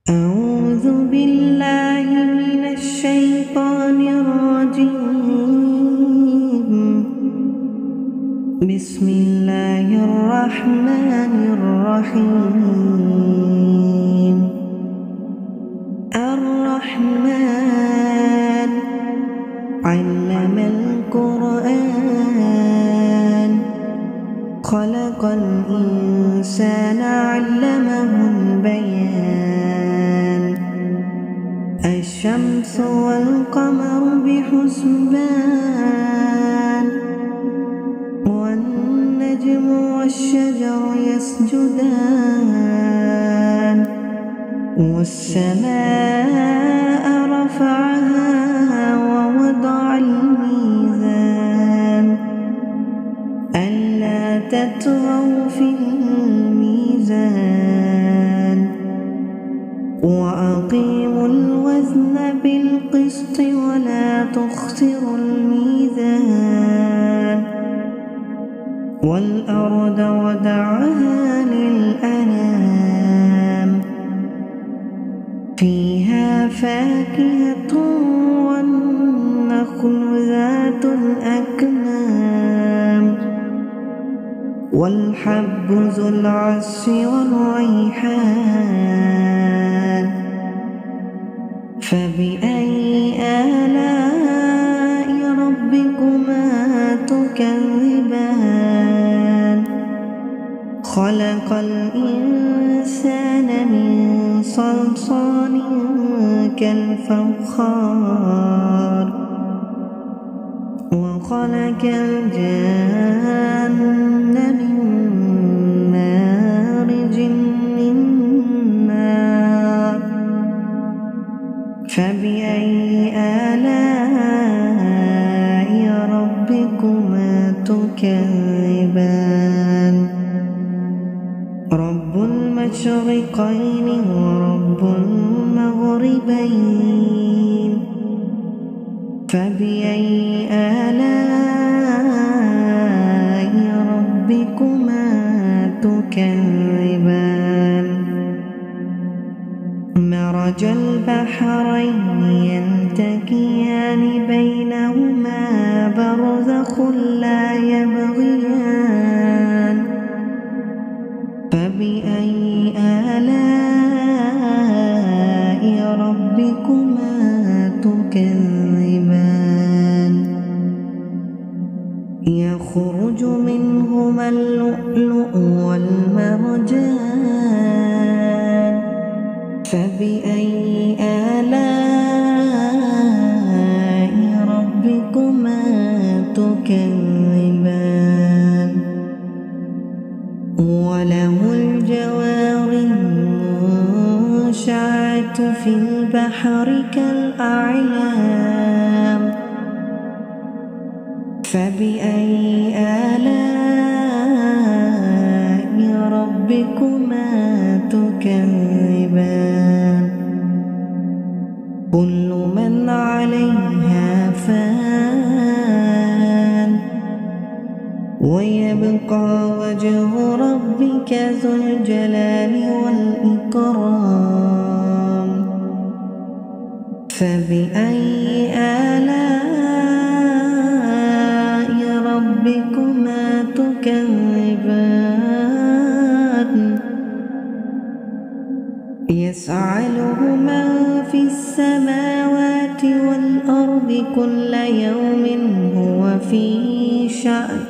أعوذ بالله من الشيطان الرجيم. بسم الله الرحمن الرحيم. الرحمن علم القرآن خلق الإنسان علمه البيان. الشمس والقمر بحسبان والنجم والشجر يسجدان والسماء رفعها ووضع الميزان ألا تطغوا في الميزان وأقيموا الوزن بالقسط ولا تخسروا الميزان والأرض وضعها للأنام فيها فاكهة والنخل ذات الأكمام والحب ذو العصف والريحان. فبأي آلاء ربكما تكذبان؟ خلق الإنسان من صلصال كالفخار وخلق الجن من مارج من نار. فبأي آلاء ربكما تكذبان؟ رب المشرقين ورب المغربين. فبأي آلاء ربكما تكذبان؟ مرج البحرين يلتقيان بينهما برزخ لا يبغيان. فبأي آلاء ربكما تكذبان؟ يخرج منهما اللؤلؤ والمرجان. فبأي آلاء ربكما تكذبان؟ وله الجوار المنشآت في البحر كالأعلام. فبأي آلاء ربكما تكذبان؟ كل من عليها فان ويبقى وجه ربك ذو الجلال والإكرام. فبأي آلاء ربكما تكذبان؟ يسأله من في السماوات والأرض كل يوم هو في شأن.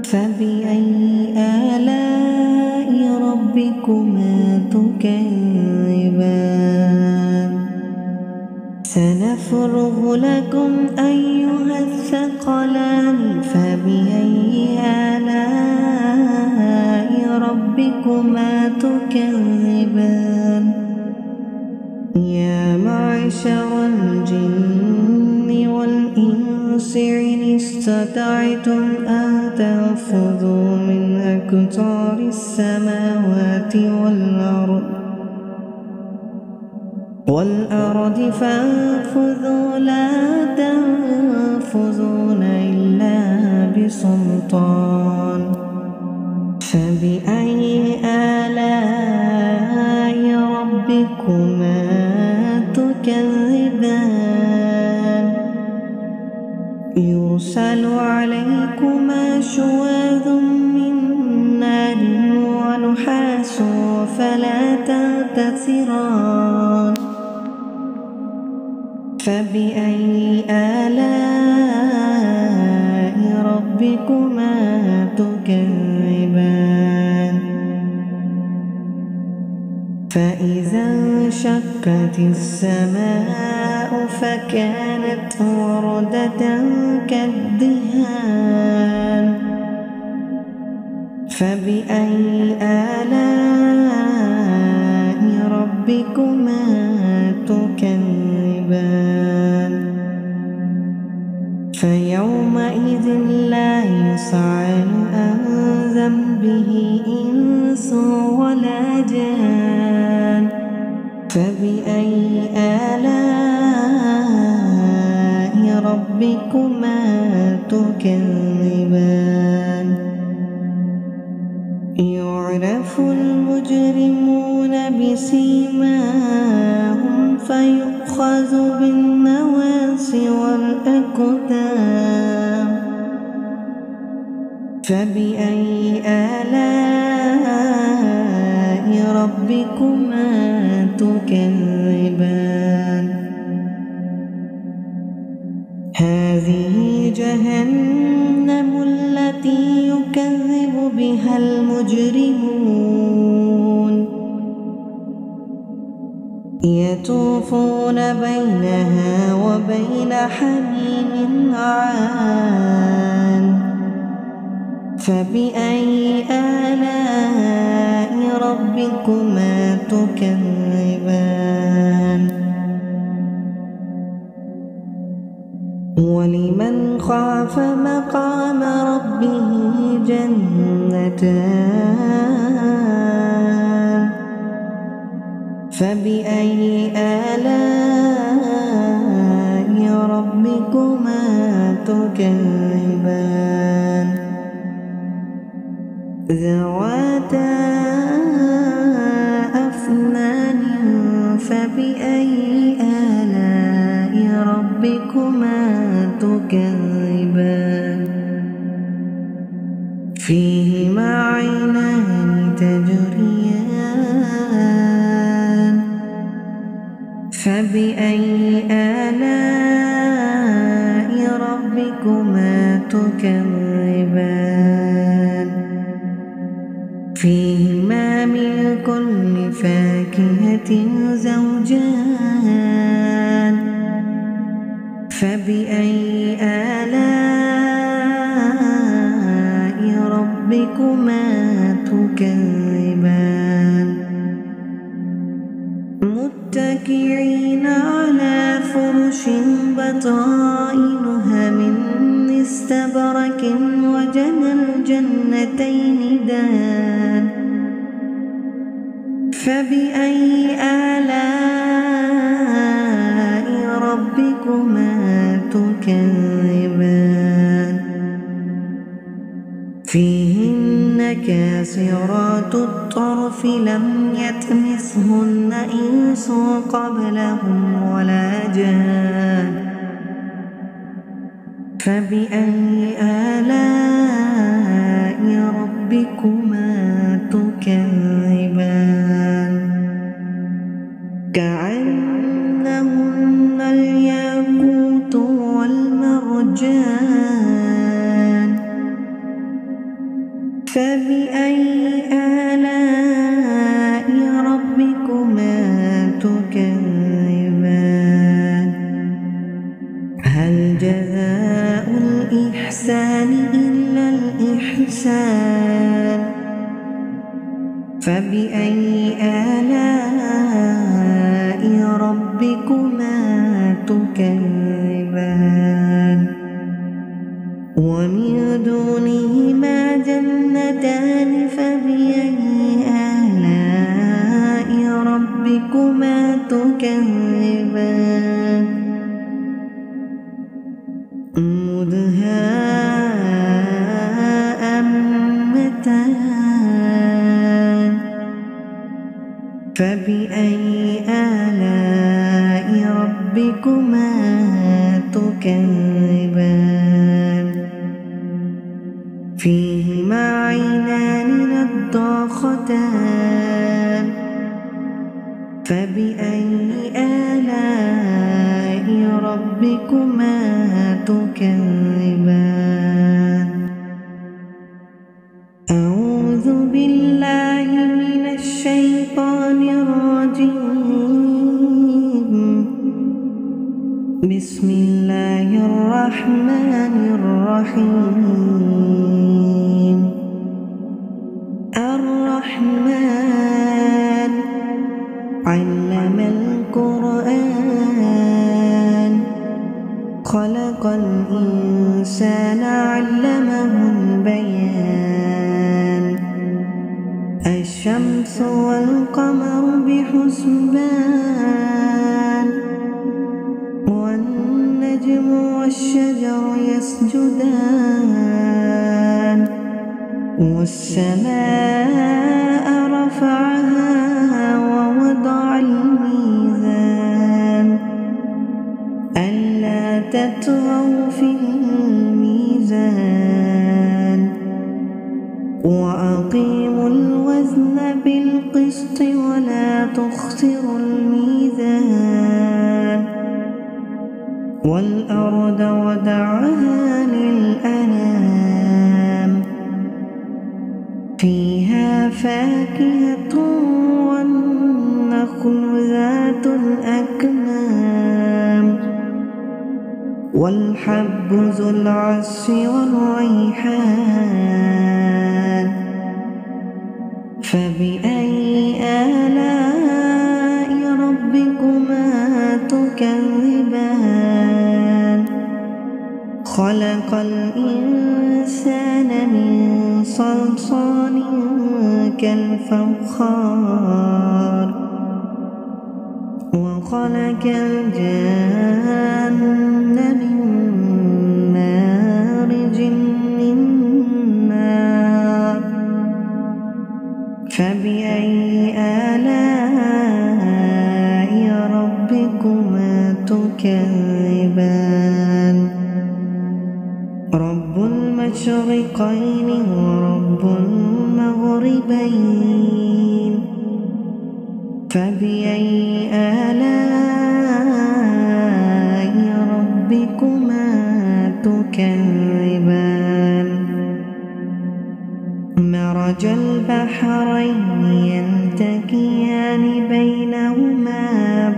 فبأي آلاء ربكما تكذبان؟ سنفرغ لكم أيها الثقلان. فبأي آلاء ربكما تكذبان؟ يا معشر الجن والإنس إن استطعتم أن تنفذوا من أقطار السماوات والأرض فانفذوا لا تنفذون إلا بسلطان. فبأي آلاء ربكما تكذبان يرسل عليكما شواظ من نار ونحاس فلا تنتصران فبأي آلاء ربكما تكذبان فإذا انشقت السماء فكانت وردة كالدهان فبأي آلاء ربكما تكذبان فيومئذ لا يسأل عن ذنبه إنس ولا جان فبأي آلاء ربكما تكذبان يعرف المجرمون بسيماهم فيؤخذ بالنواصي والأقدام فبأي آلاء ربكما تكذبان هذه جهنم التي يكذب بها المجرمون يطوفون بينها وبين حميم عان فبأي آلاء ربكما تكذبان ولمن خاف مقام ربه جنتان فبأي آلاء ربكما تكذبان ذواتا أفنان فبأي آلاء ربكما تكذبان فيهما عينان تجريان فبأي آلاء ربكما تكذبان فيهما من كل فاكهة زوجان فبأي آلاء ربكما تكذبان متكئين على فرش بطائنها من استبرق وجنى الجنتين دان فبأي آلاء ربكما تكذبان فيهن كاسرات الطرف لم يطمثهن إنس قبلهم ولا جان فبأي آلاء ربكما تكذبان كأنهن الياقوت والمرجان فبأي آلاء ربكما تكذبان هل جزاء الإحسان إلا الإحسان فبأي آلاء ربكما تكذبان ومن دونهما جنتان فبأي آلاء ربكما تكذبان مدهامتان فبأي فبأي آلاء ربكما تكذبان فيهما عينان نضاختان فبأي آلاء ربكما تكذبان أعوذ بالله من الشيطان الرجيم بسم الله الرحمن الرحيم الرحمن علم القرآن خلق الإنسان علمه البيان الشمس والقمر بحسبان والنجم والشجر يسجدان والسماء رفعها ووضع الميزان ألا تطغوا في الميزان وأقيموا الوزن بالقسط ولا تخسروا الميزان والأرض وضعها للأنام فيها فاكهة والنخل ذات الأكمام والحب ذو العصف والريحان فبأي آلاء ربكما تكذبان خلق الإنسان من صلصال كالفخار وخلق الجان من مارج من نار فبأي آلاء ربكما تكذبان رب المشرقين ورب المغربين فبأي آلاء ربكما تكذبان مرج البحرين يلتقيان بينهما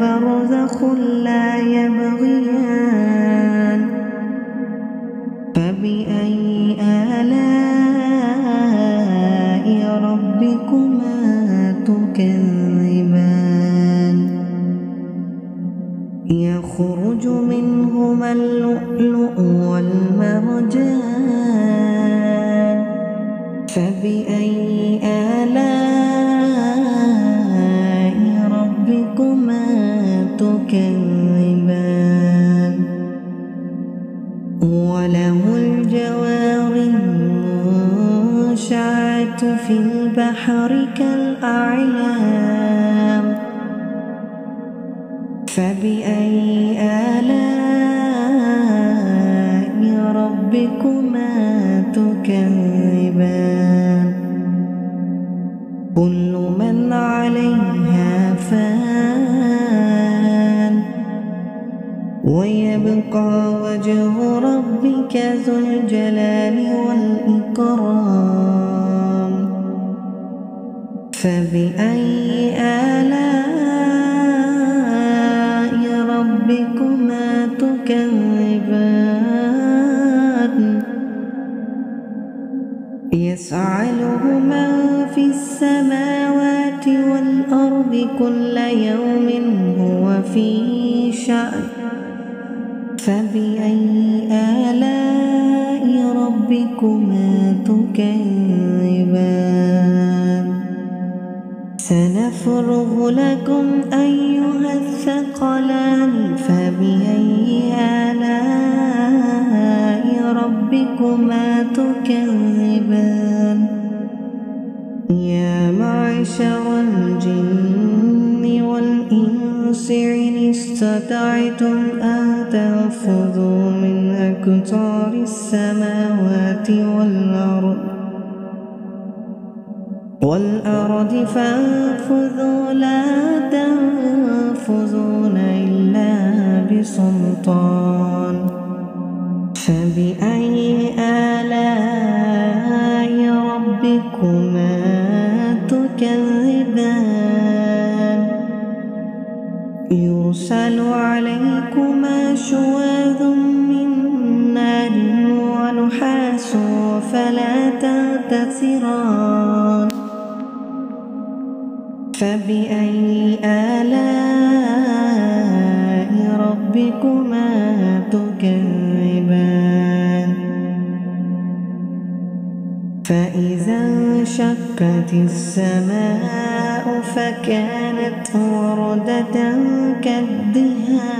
برزخ لا يبغيان فبأي آلاء ربكما تكذبان يخرج منهما اللؤلؤ والمرجان فبأي آلاء ربكما تكذبان وله الجوار المنشآت في البحر كالأعلام فبأي آلاء ربكما تكذبان كل من عليها فان ويبقى وجه ربك ذو الجلال والإكرام فبأي آلاء ربكما تكذبان يسأله من في السماوات والأرض كل يوم هو في شأن فبأي آلاء ربكما تكذبان سنفرغ لكم أيها الثقلان فبأي آلاء ربكما تكذبان يا معشر الجن والإنس وسع استطعتم أن تنفذوا من أقطار السماوات والأرض فانفذوا لا تنفذون إلا بسلطان فبأي آلاء ربكما تكذبان يرسل عليكما شواظ من نار ونحاس فلا تنتصران فبأي آلاء ربكما تكذبان فإذا انشقت السماء فكانت وردة كالدهان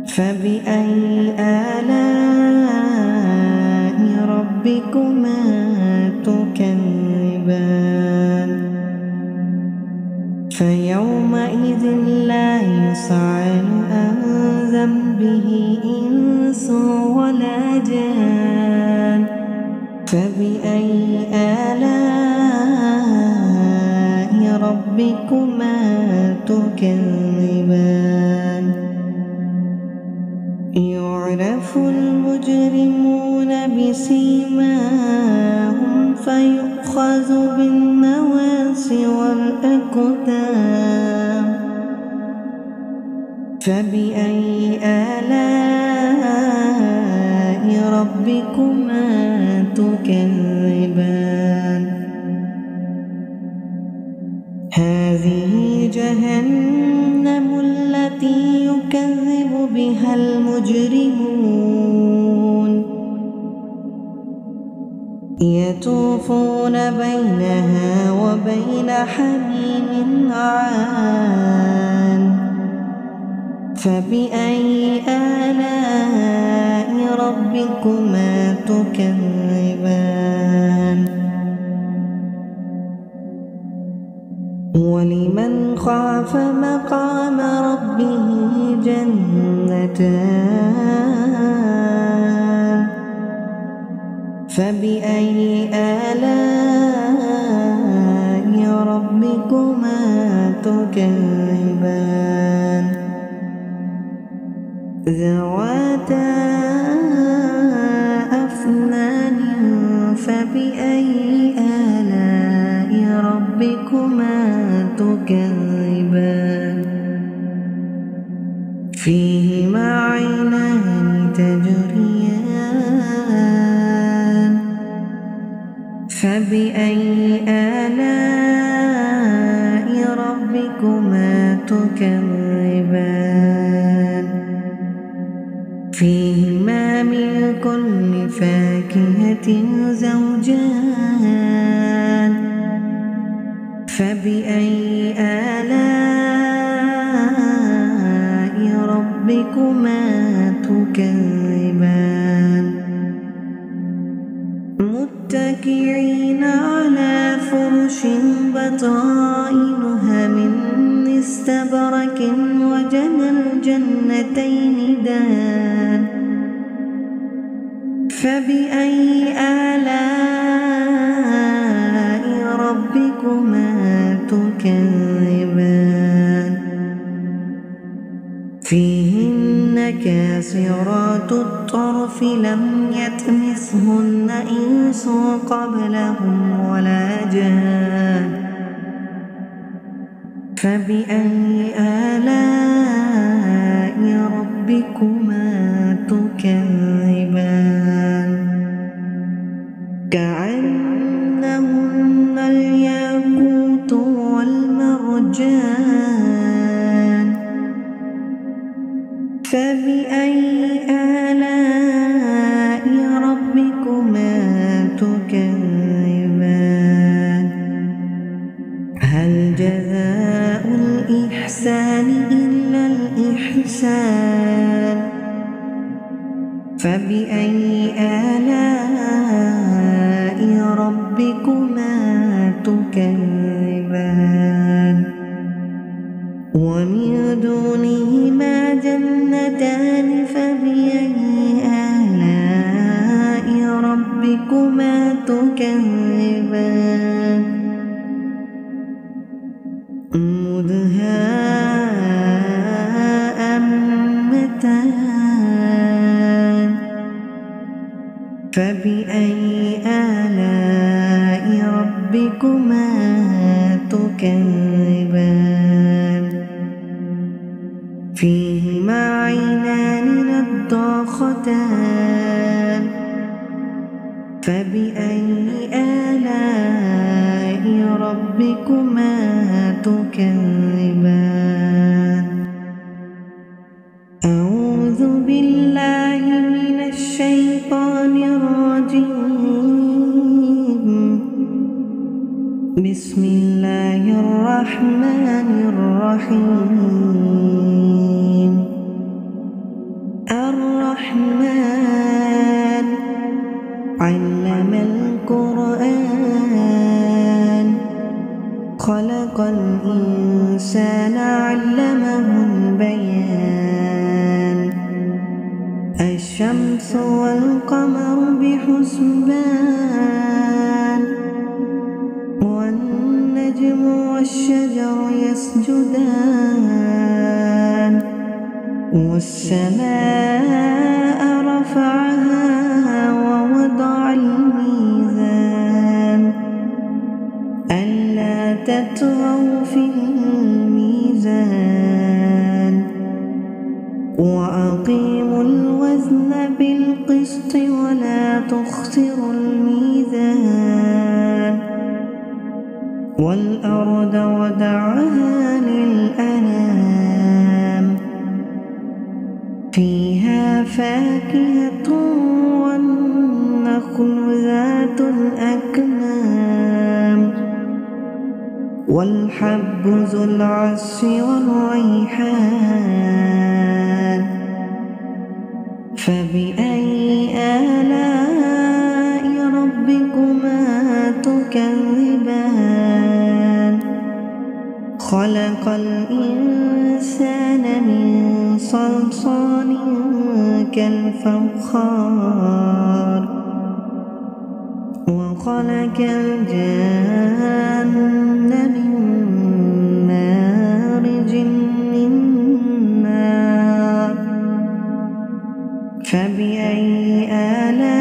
فبأي آلاء ربكما تكذبان فيومئذ لا يسأل عن ذنبه إنس ولا جان فبأي آلاء ربكما تكذبان يعرف المجرمون بسيماهم فيؤخذ بالنواصي والأقدام فبأي آلاء ربكما تكذبان هذه جهنم التي يكذب بها المجرمون يطوفون بينها وبين حميم عان فبأي آلاء ربكما تكذبان ولمن خاف مقام ربه جنتان فبأي آلاء ربكما تكذبان ذواتا أفنان فبأي آلاء ربكما تكذبان فيهما عينان تجريان فبأي آلاء ربكما تكذبان فيهما من كل فاكهة زوجان فبأي آلاء ربكما تكذبان متكئين على فرش بطائنها من استبرق وجنى الجنتين دان فبأي آلاء ربكما تكذبان فيهن كاسرات الطرف لم يطمثهن إنس قبلهم ولا جان فبأي آلاء ربكما تكذبان كأنهن الياقوت والمرجان فبأي آلاء ربكما تكذبان هل جزاء الإحسان إلا الإحسان فبأي آلاء ربكما تكذبان ومن دونهما جنتان فبأي آلاء ربكما تكذبان مدهامتان فبأي آلاء ربكما تكذبان فيهما عينان نضاختان فبأي آلاء ربكما تكذبان أعوذ بالله من الشيطان الرجيم بسم الله الرحمن الرحيم الرحمن علم القرآن خلق الإنسان علمه البيان الشمس والقمر بحسبان والنجم والشجر يسجدان والسماء رفعها ووضع الميزان ألا تطغوا في الميزان وأقيموا الوزن بالقسط ولا تخسروا الميزان والأرض وضعها للأنام فيها فاكهة والنخل ذات الأكمام والحب ذو العصف والريحان فبأي آلاء ربكما تكذبان خلق الإنسان من صلصال كالفخار وخلق الجن من مارج من نار فبأي آلاء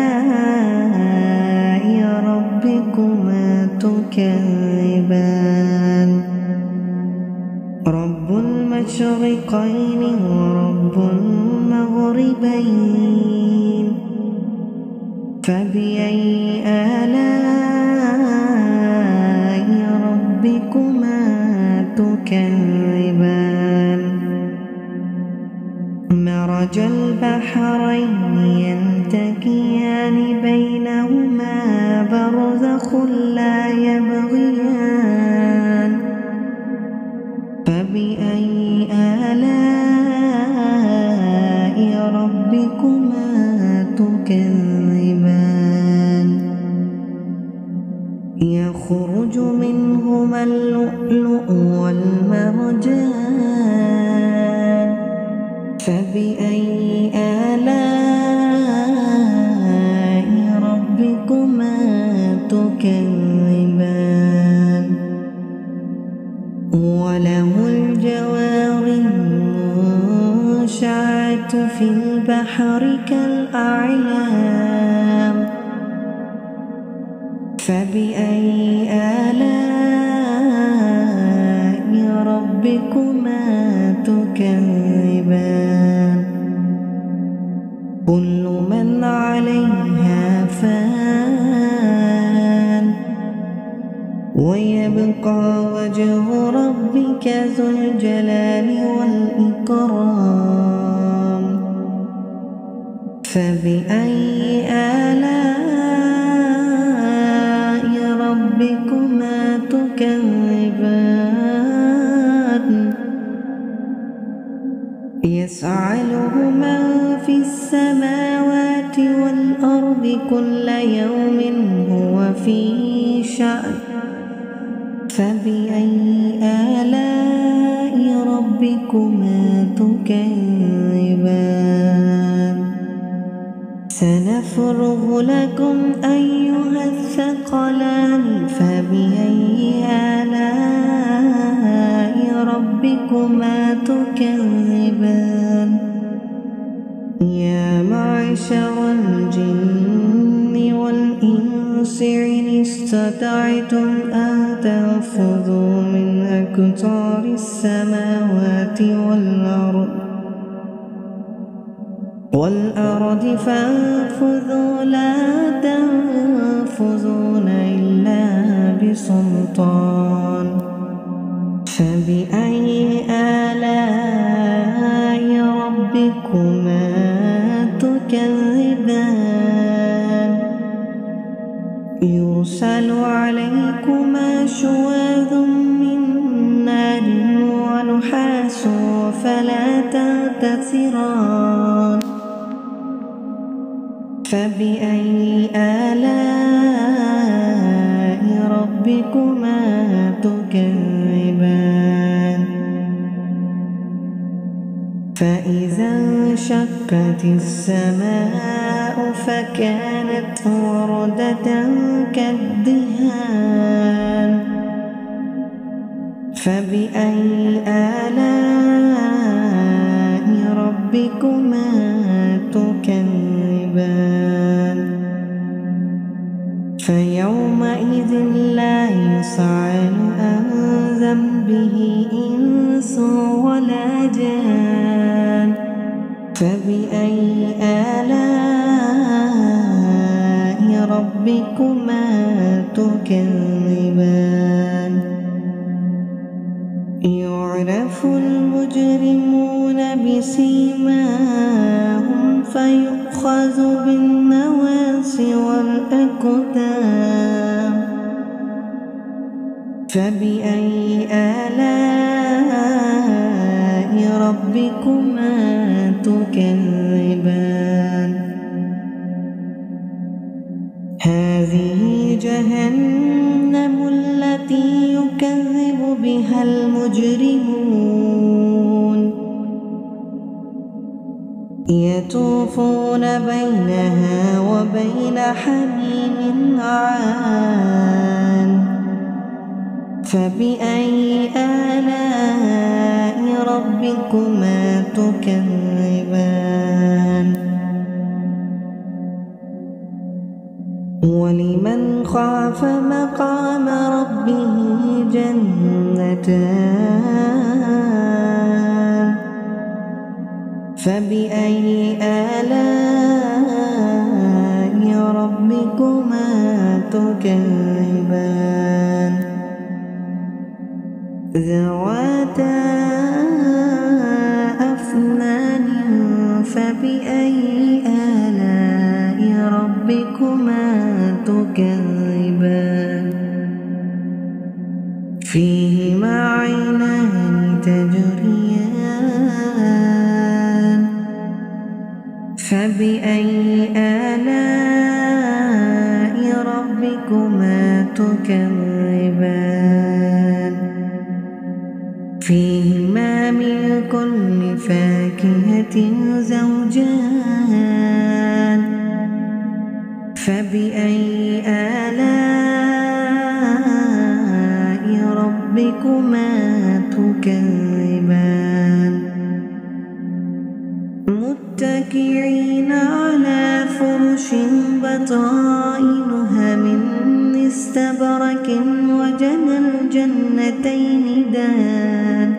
ربكما تكذبان رب المشرقين ورب المغربين فبأي آلاء ربكما تكذبان مرج البحرين يلتقيان بينهما برزخ لا يبغيان فبأي آلاء ربكما تكذبان يخرج منهما اللؤلؤ والمرجان فبأي آلاء ربكما تكذبان وله الجوار المنشآت في البحر كالأعلام فبأي آلاء ربكما تكذبان كل من عليها فان ويبقى وجه ربك ذو الجلال والإكرام فبأي آلاء ربكما تكذبان يسأله من في السماوات والأرض كل يوم هو في شأن فبأي آلاء ربكما تكذبان سنفرغ لكم أيها الثقلان فبأي آلاء ربكما تكذبان يا معشر الجن والإنس إن استطعتم أن تنفذوا من أقطار السماوات والأرض فانفذوا لا تنفذون إلا بسلطان فبأي آلاء ربكما تكذبان يرسل عليكما شواظ من نار ونحاس فلا تنتصران فبأي آلاء ربكما تكذبان فإذا انشقت السماء فكانت وردة كالدهان فبأي آلاء ربكما تكذبان فيومئذ لا يسأل عن ذنبه إنس ولا جان فبأي آلاء ربكما تكذبان يعرف المجرمون بسيماهم فيؤخذ بالنواصي والأقدام فبأي آلاء ربكما تكذبان هذه جهنم التي يكذب بها المجرمون يطوفون بينها وبين حميم عان فبأي آلاء ربكما تكذبان ولمن خاف مقام ربه جنتان فبأي آلاء ربكما تكذبان ذواتا أفنان فبأي آلاء ربكما تكذبان فيهما عينان تجريان فبأي آلاء ربكما تكذبان فيهما من كل فاكهة زوجان فبأي آلاء ربكما تكذبان متكئين على فرش بطائنها من استبرق وجنى الجنتين دان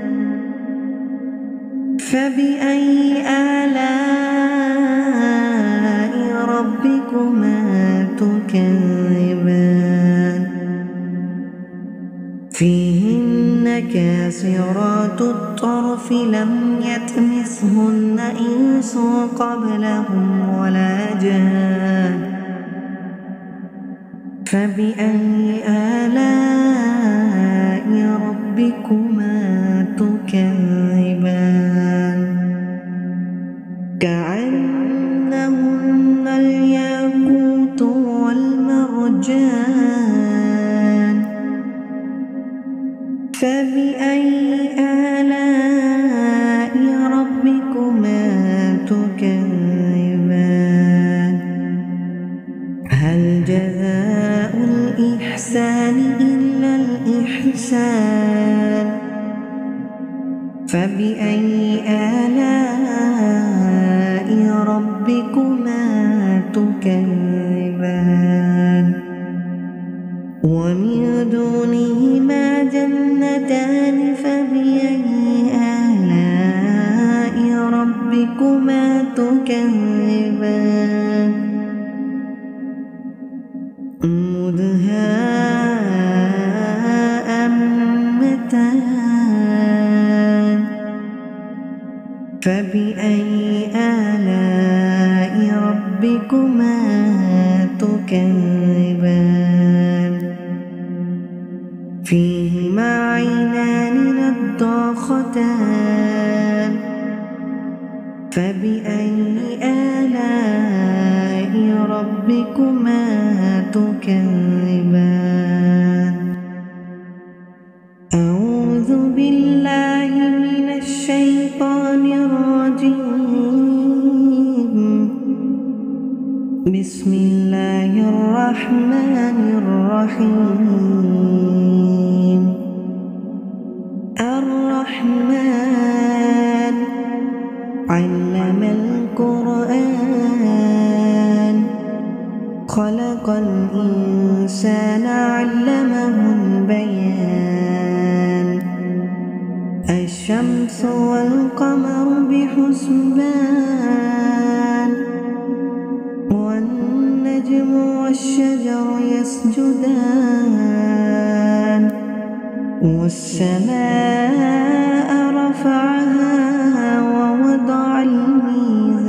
فبأي آلاء ربكما تكذبان فيهن كاسرات الطرف لم يطمثهن إنس قبلهم ولا جان فبأي آلاء ربكما تكذبان كأنهن الياقوت والمرجان فبأي آلاء ربكما فبأي آلاء ربكما تكذبان ومن دونهما جنتان فبأي آلاء ربكما تكذبان مدهامتان فبأي آلاء ربكما تكذبان فيهما عينان نضاختان فبأي آلاء ربكما تكذبان أعوذ بالله من الشيطان الرجيم بسم الله الرحمن الرحيم الرحمن علم القرآن خلق الإنسان علمه البيان الشمس والقمر بحسبان والنجم والشجر يسجدان والسماء رفعها ووضع الميزان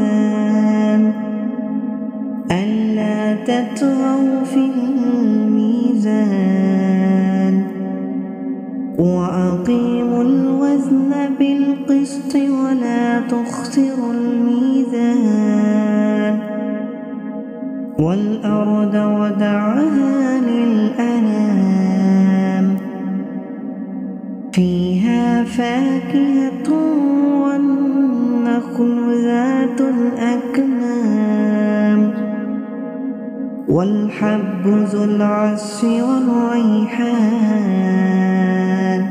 ألا تطغوا في الميزان وأقيموا الوزن بالقسط ولا تخسروا الميزان والأرض وضعها للأنام فيها فاكهة والنخل ذات الأكمام والحب ذو العصف والريحان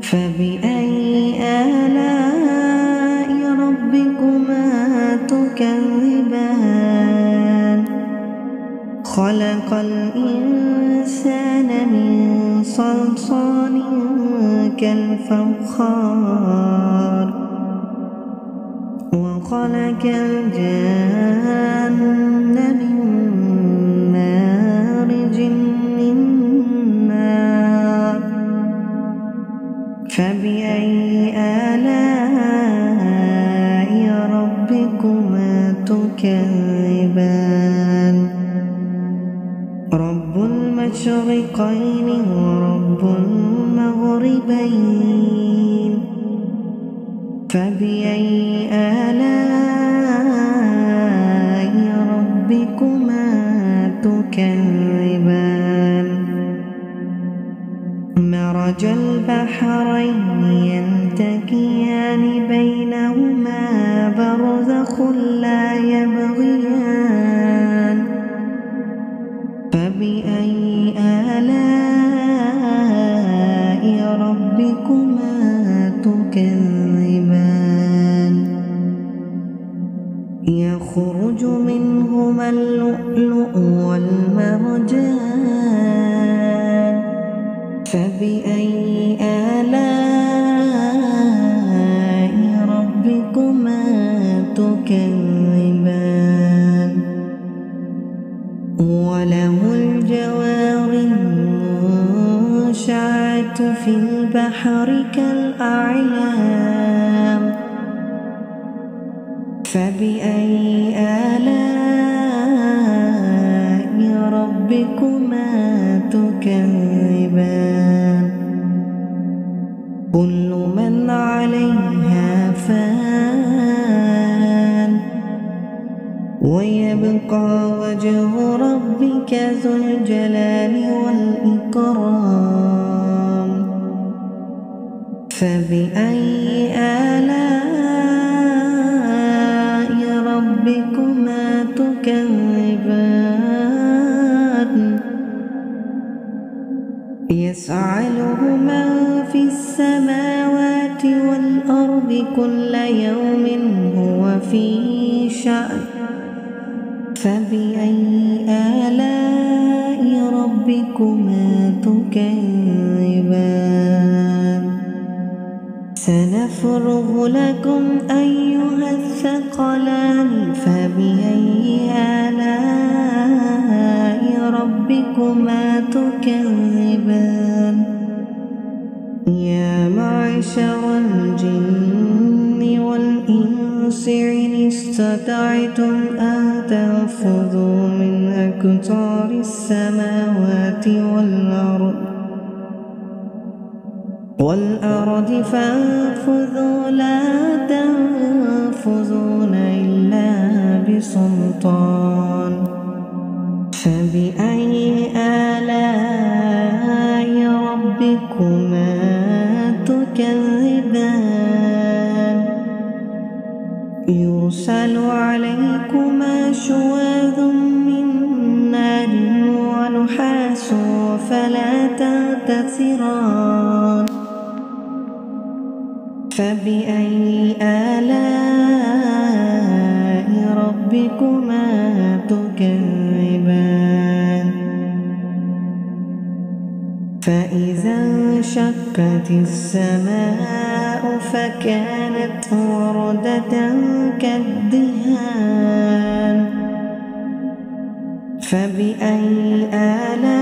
فبأي آلاء ربكما تكذبان خلق الإنسان من صلصال كالفخار وخلق الجن من مارج من نار فبأي آلاء ربكما تكذبان رب المشرقين ورب المغربين فبأي آلاء ربكما تكذبان مرج البحرين يلتقيان بينهما برزخ لا يبغيان فبأي آلاء ربكما تكذبان يخرج منهما اللؤلؤ والمرجان فبأي آلاء ربكما تكذبان وله الجوار المنشآت في البحر كالأعلام فبأي آلاء ربكما تكذبان كل من عليها فان ويبقى وجه ربك ذو الجلال والإكرام فبأي آلاء ربكما تكذبان يسأله من في السماوات كل يوم هو في شأن فبأي آلاء ربكما تكذبان سنفرغ لكم أيها الثقلان فبأي آلاء ربكما تكذبان يا معشر الجن والإنس إن استطعتم أن تنفذوا من أقطار السماوات والأرض فانفذوا لا تنفذون إلا بسلطان فبأي آلاء ربكما تكذبان يرسل عليكما شواظ من نار ونحاس فلا تنتصران فبأي آلاء ربكما تكذبان فإذا انشقت السماء فكانت وردة كالدهان فبأي آلاء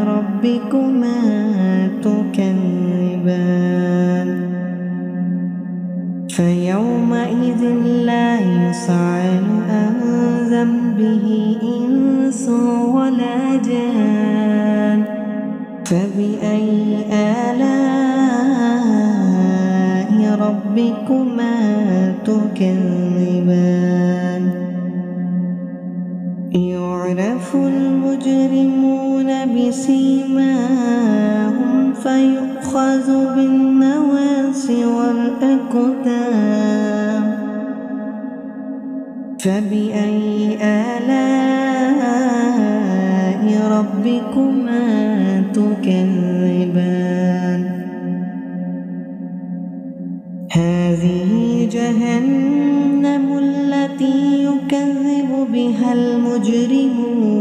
ربكما تكذبان فيومئذ لا يسأل عن ذنبه إنس ولا جان فبأي آلاء ربكما تكذبان يعرف المجرمون بسيماهم فيؤخذ بالنواصي والأقدام فبأي آلاء ربكما تكذبان هذه جهنم التي يكذب بها المجرمون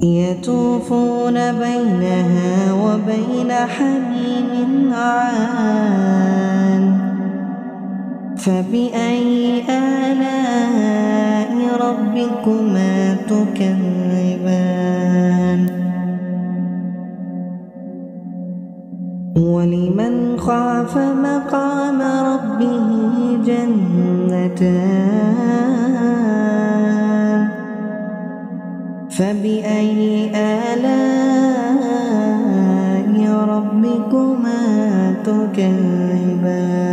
يطوفون بينها وبين حميم عان فبأي آلاء ربكما تكذبان ولمن خاف مقام ربه جنتان فبأي آلاء ربكما تكذبان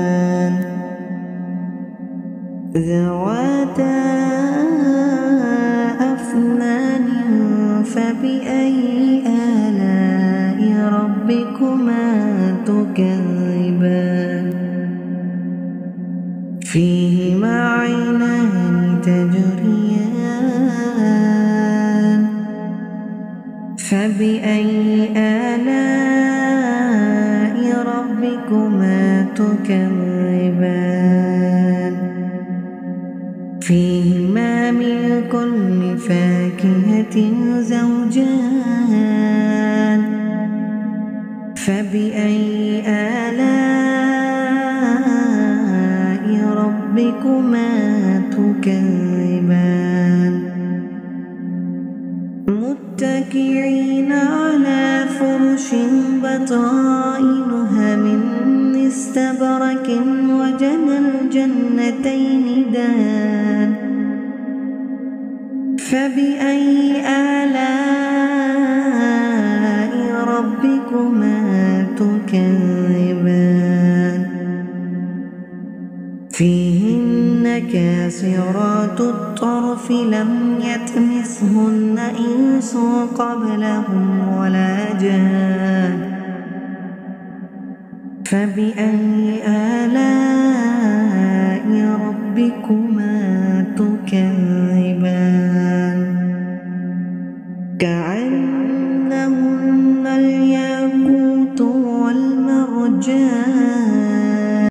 ذواتا أفنان فبأي آلاء ربكما تكذبان فيهما عينان تجريان فبأي آلاء ربكما تكذبان فيهما من كل فاكهة زوجان فبأي آلاء ربكما تكذبان متكئين على فرش بطائنها من استبرق وجنى الجنتين دان فبأي آلاء ربكما تكذبان فيهن كاسرات الطرف لم يطمثهن إنس قبلهم ولا جان فبأي آلاء ربكما تكذبان